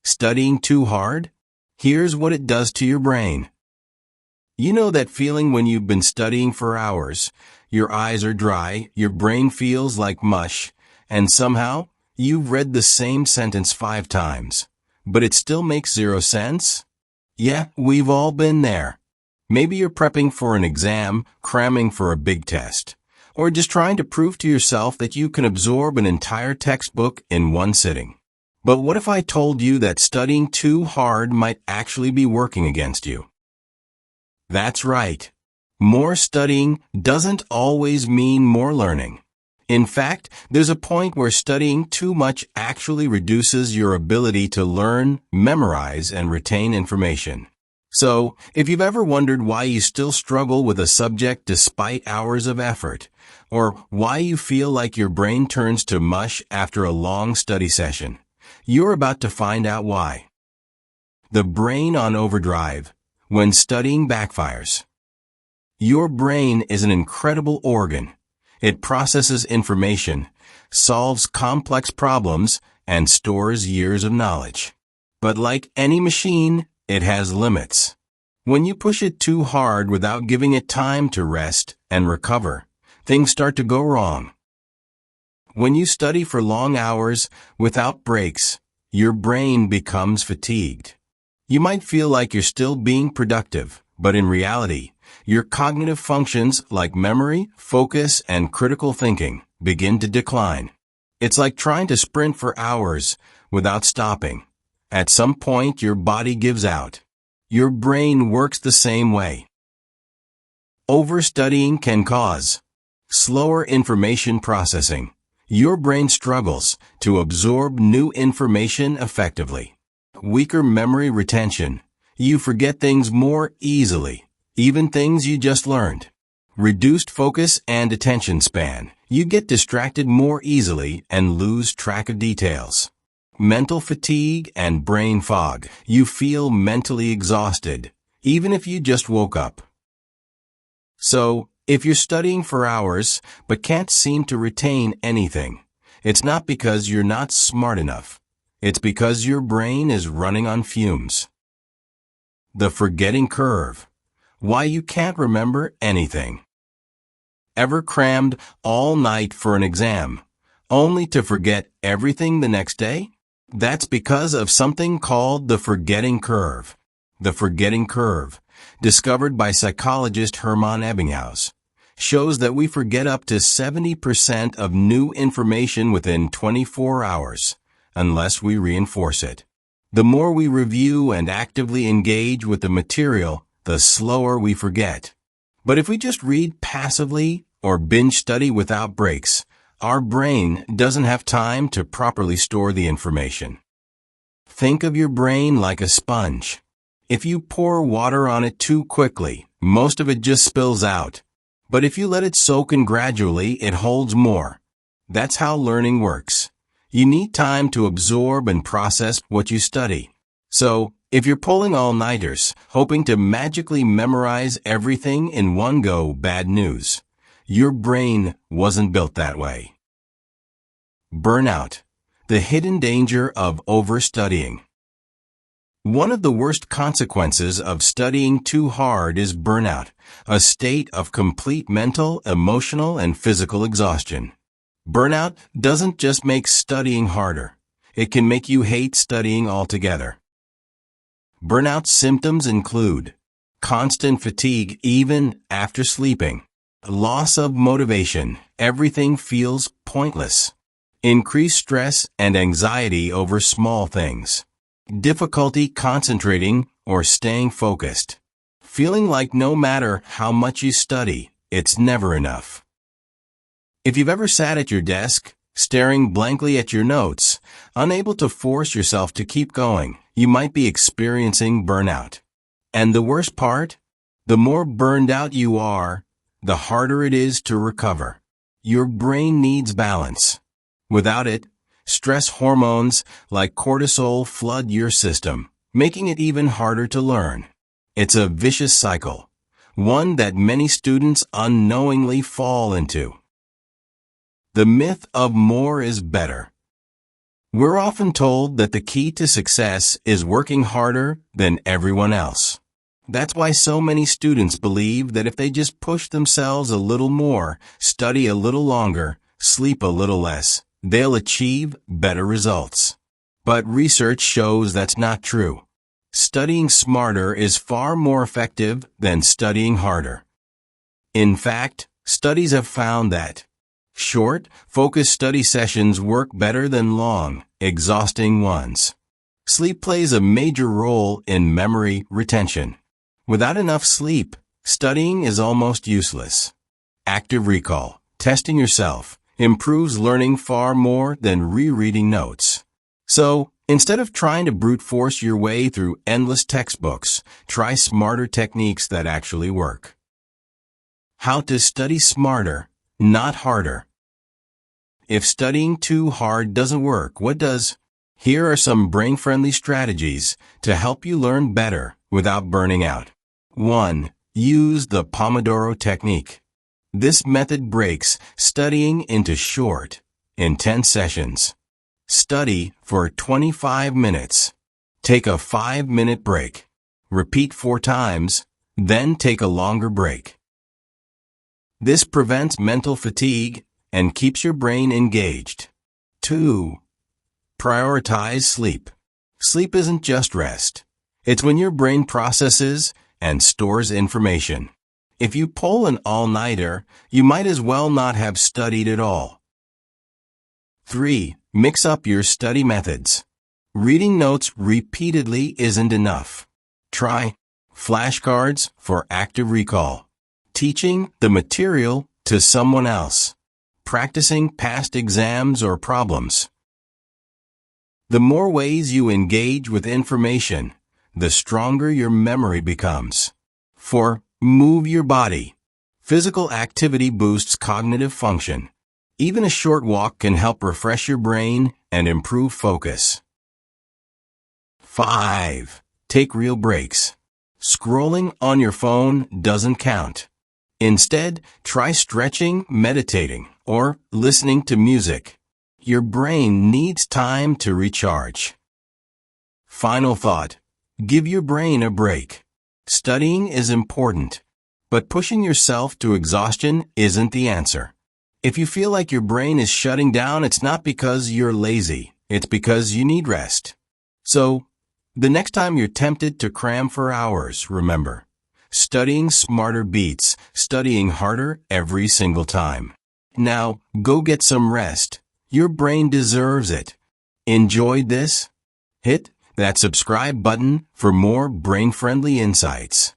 Studying too hard? Here's what it does to your brain. You know that feeling when you've been studying for hours, your eyes are dry, your brain feels like mush, and somehow you've read the same sentence 5 times, but it still makes zero sense? Yeah, we've all been there. Maybe you're prepping for an exam, cramming for a big test, or just trying to prove to yourself that you can absorb an entire textbook in one sitting. But what if I told you that studying too hard might actually be working against you? That's right. More studying doesn't always mean more learning. In fact, there's a point where studying too much actually reduces your ability to learn, memorize, and retain information. So, if you've ever wondered why you still struggle with a subject despite hours of effort, or why you feel like your brain turns to mush after a long study session, you're about to find out why. The brain on overdrive, when studying backfires. Your brain is an incredible organ. It processes information, solves complex problems, and stores years of knowledge. But like any machine, it has limits. When you push it too hard without giving it time to rest and recover, things start to go wrong. When you study for long hours without breaks, your brain becomes fatigued. You might feel like you're still being productive, but in reality, your cognitive functions like memory, focus, and critical thinking begin to decline. It's like trying to sprint for hours without stopping. At some point, your body gives out. Your brain works the same way. Overstudying can cause slower information processing. Your brain struggles to absorb new information effectively. Weaker memory retention. You forget things more easily, even things you just learned. Reduced focus and attention span. You get distracted more easily and lose track of details. Mental fatigue and brain fog. You feel mentally exhausted, even if you just woke up. So, if you're studying for hours but can't seem to retain anything, it's not because you're not smart enough. It's because your brain is running on fumes. The forgetting curve. Why you can't remember anything. Ever crammed all night for an exam, only to forget everything the next day? That's because of something called the forgetting curve. The forgetting curve, discovered by psychologist Hermann Ebbinghaus, shows that we forget up to 70% of new information within 24 hours, unless we reinforce it. The more we review and actively engage with the material, the slower we forget. But if we just read passively or binge study without breaks, our brain doesn't have time to properly store the information. Think of your brain like a sponge. If you pour water on it too quickly, most of it just spills out. But if you let it soak in gradually, it holds more. That's how learning works. You need time to absorb and process what you study. So, if you're pulling all-nighters, hoping to magically memorize everything in one go, bad news. Your brain wasn't built that way. Burnout. The hidden danger of overstudying. One of the worst consequences of studying too hard is burnout, a state of complete mental, emotional, and physical exhaustion. Burnout doesn't just make studying harder. It can make you hate studying altogether. Burnout symptoms include constant fatigue even after sleeping, loss of motivation, everything feels pointless, increased stress and anxiety over small things, difficulty concentrating or staying focused, feeling like no matter how much you study, it's never enough. If you've ever sat at your desk, staring blankly at your notes, unable to force yourself to keep going, you might be experiencing burnout. And the worst part? The more burned out you are, the harder it is to recover. Your brain needs balance. Without it, stress hormones like cortisol flood your system, making it even harder to learn. It's a vicious cycle, one that many students unknowingly fall into. The myth of more is better. We're often told that the key to success is working harder than everyone else. That's why so many students believe that if they just push themselves a little more, study a little longer, sleep a little less, they'll achieve better results. But research shows that's not true. Studying smarter is far more effective than studying harder. In fact, studies have found that short, focused study sessions work better than long, exhausting ones. Sleep plays a major role in memory retention. Without enough sleep, studying is almost useless. Active recall, testing yourself, improves learning far more than rereading notes. So, instead of trying to brute force your way through endless textbooks, try smarter techniques that actually work. How to study smarter, not harder. If studying too hard doesn't work, what does? Here are some brain-friendly strategies to help you learn better without burning out. 1. Use the Pomodoro technique. This method breaks studying into short, intense sessions. Study for 25 minutes. Take a 5-minute break. Repeat 4 times, then take a longer break. This prevents mental fatigue and keeps your brain engaged. 2. Prioritize sleep. Sleep isn't just rest. It's when your brain processes and stores information. If you pull an all-nighter, you might as well not have studied at all. 3. Mix up your study methods. Reading notes repeatedly isn't enough. Try flashcards for active recall. Teaching the material to someone else. Practicing past exams or problems. The more ways you engage with information, the stronger your memory becomes. 4. Move your body. Physical activity boosts cognitive function. Even a short walk can help refresh your brain and improve focus. 5. Take real breaks. Scrolling on your phone doesn't count. Instead, try stretching, meditating, or listening to music. Your brain needs time to recharge. Final thought. Give your brain a break. Studying is important, but pushing yourself to exhaustion isn't the answer. If you feel like your brain is shutting down, it's not because you're lazy. It's because you need rest. So, the next time you're tempted to cram for hours, remember, studying smarter beats studying harder every single time. Now, go get some rest. Your brain deserves it. Enjoyed this? Hit that subscribe button for more brain-friendly insights.